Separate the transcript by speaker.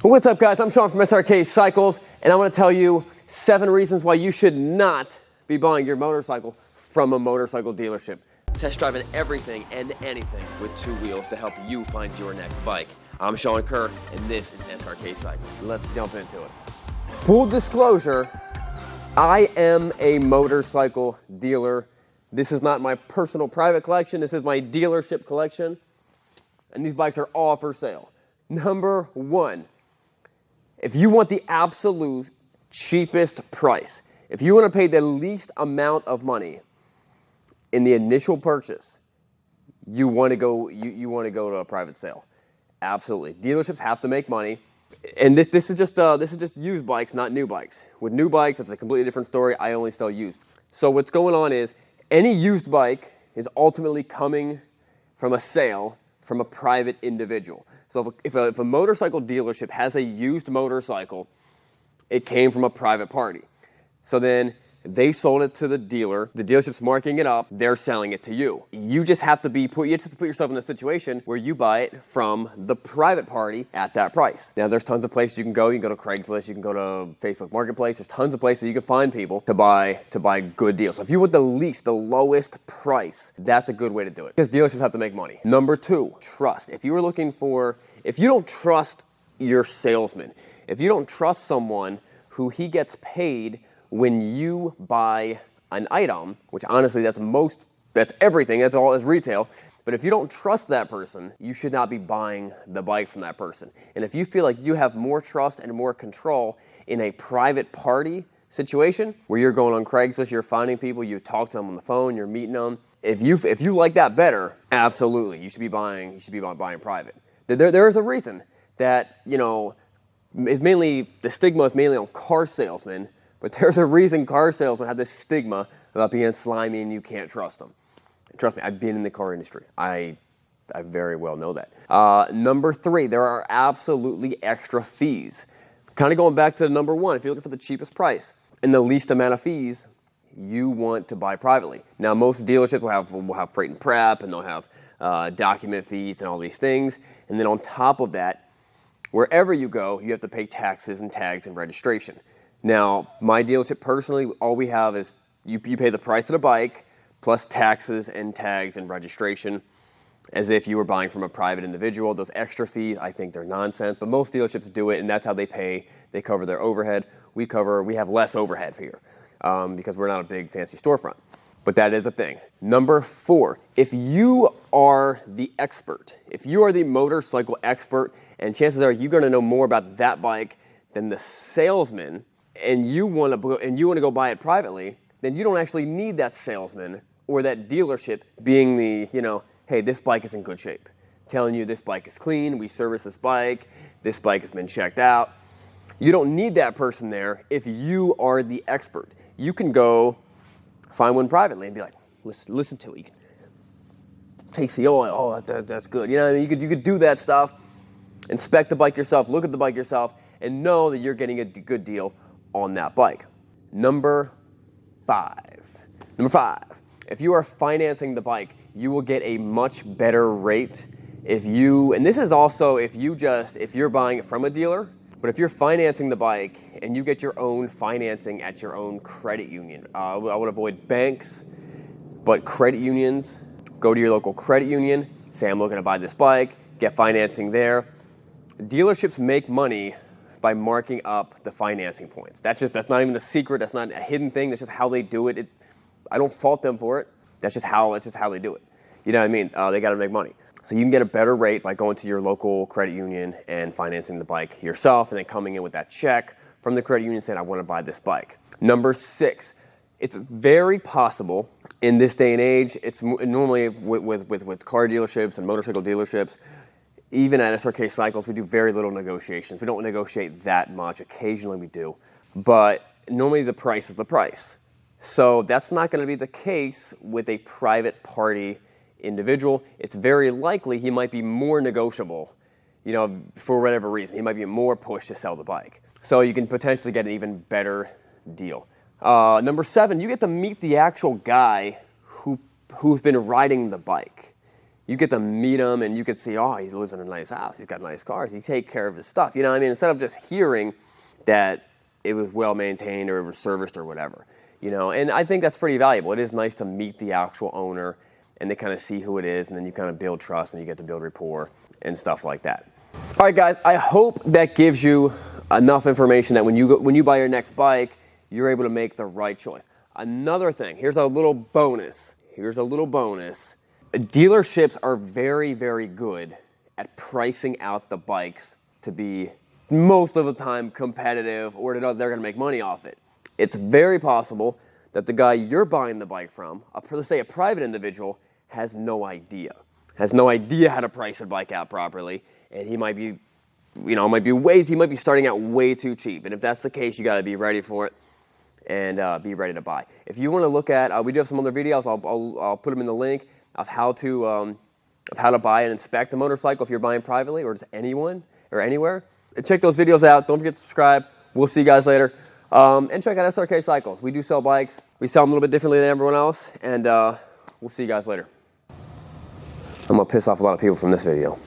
Speaker 1: What's up, guys? I'm Sean from Srkcycles, and I want to tell you 7 reasons why you should not be buying your motorcycle from a motorcycle dealership. Test driving everything and anything with 2 wheels to help you find your next bike. I'm Sean Kerr, and this is Srkcycles. Let's jump into it. Full disclosure, I am a motorcycle dealer. This is not my personal private collection. This is my dealership collection, and these bikes are all for sale. Number 1. If you want the absolute cheapest price, if you want to pay the least amount of money in the initial purchase, you want to go to a private sale. Absolutely. Dealerships have to make money. And this is just used bikes, not new bikes. With new bikes, it's a completely different story. I only sell used. So what's going on is any used bike is ultimately coming from a sale from a private individual. So if a motorcycle dealership has a used motorcycle, it came from a private party. So then they sold it to the dealer. The dealership's marking it up. They're selling it to you. You just have to put yourself in a situation where you buy it from the private party at that price. Now, there's tons of places you can go. You can go to Craigslist. You can go to Facebook Marketplace. There's tons of places you can find people to buy good deals. So if you want the lowest price, that's a good way to do it because dealerships have to make money. Number 2, trust. If you don't trust your salesman, if you don't trust someone who he gets paid when you buy an item, which honestly that's everything, that's all is retail. But if you don't trust that person, you should not be buying the bike from that person. And if you feel like you have more trust and more control in a private party situation where you're going on Craigslist, you're finding people, you talk to them on the phone, you're meeting them. If you like that better, absolutely, you should be buying private. There is a reason that, the stigma is mainly on car salesmen. But there's a reason car salesmen have this stigma about being slimy and you can't trust them. Trust me, I've been in the car industry. I very well know that. Number 3, there are absolutely extra fees. Kind of going back to number 1, if you're looking for the cheapest price and the least amount of fees, you want to buy privately. Now, most dealerships will have freight and prep, and they'll have document fees and all these things. And then on top of that, wherever you go, you have to pay taxes and tags and registration. Now, my dealership personally, all we have is you pay the price of the bike plus taxes and tags and registration as if you were buying from a private individual. Those extra fees, I think they're nonsense, but most dealerships do it, and that's how they pay. They cover their overhead. We have less overhead here because we're not a big fancy storefront. But that is a thing. Number 4, if you are the expert, if you are the motorcycle expert, and chances are you're going to know more about that bike than the salesman, and you want to go buy it privately, then you don't actually need that salesman or that dealership being the, hey, this bike is in good shape. Telling you this bike is clean, we service this bike has been checked out. You don't need that person there if you are the expert. You can go find one privately and be like, listen to it. You can taste the oil. Oh, that's good. You know what I mean? You could do that stuff, inspect the bike yourself, look at the bike yourself, and know that you're getting a good deal on that bike. Number 5, if you are financing the bike, you will get a much better rate if you're buying it from a dealer, but if you're financing the bike and you get your own financing at your own credit union. I would avoid banks, but credit unions, go to your local credit union, say I'm looking to buy this bike, get financing there. Dealerships make money by marking up the financing points. That's not even a secret. That's not a hidden thing. That's just how they do it. I don't fault them for it. That's just how they do it. You know what I mean? They got to make money. So you can get a better rate by going to your local credit union and financing the bike yourself, and then coming in with that check from the credit union saying, I want to buy this bike. Number 6, it's very possible in this day and age, it's normally with car dealerships and motorcycle dealerships, even at Srkcycles, we do very little negotiations. We don't negotiate that much. Occasionally we do. But normally the price is the price. So that's not going to be the case with a private party individual. It's very likely he might be more negotiable, for whatever reason. He might be more pushed to sell the bike. So you can potentially get an even better deal. Number 7, you get to meet the actual guy who's been riding the bike. You get to meet him and you can see, oh, he lives in a nice house, he's got nice cars, he takes care of his stuff. You know what I mean? Instead of just hearing that it was well maintained or it was serviced or whatever. You know, and I think that's pretty valuable. It is nice to meet the actual owner and to kind of see who it is, and then you kind of build trust and you get to build rapport and stuff like that. All right, guys, I hope that gives you enough information that when you buy your next bike, you're able to make the right choice. Another thing, here's a little bonus. Dealerships are very, very good at pricing out the bikes to be most of the time competitive or to know they're going to make money off it. It's very possible that the guy you're buying the bike from, let's say a private individual, has no idea how to price a bike out properly, and he might be starting out way too cheap. And if that's the case, you got to be ready for it and be ready to buy. If you want to look at, we do have some other videos. I'll put them in the link of how to buy and inspect a motorcycle if you're buying privately or just anyone or anywhere. Check those videos out. Don't forget to subscribe. We'll see you guys later. And check out Srkcycles. We do sell bikes. We sell them a little bit differently than everyone else. And we'll see you guys later. I'm going to piss off a lot of people from this video.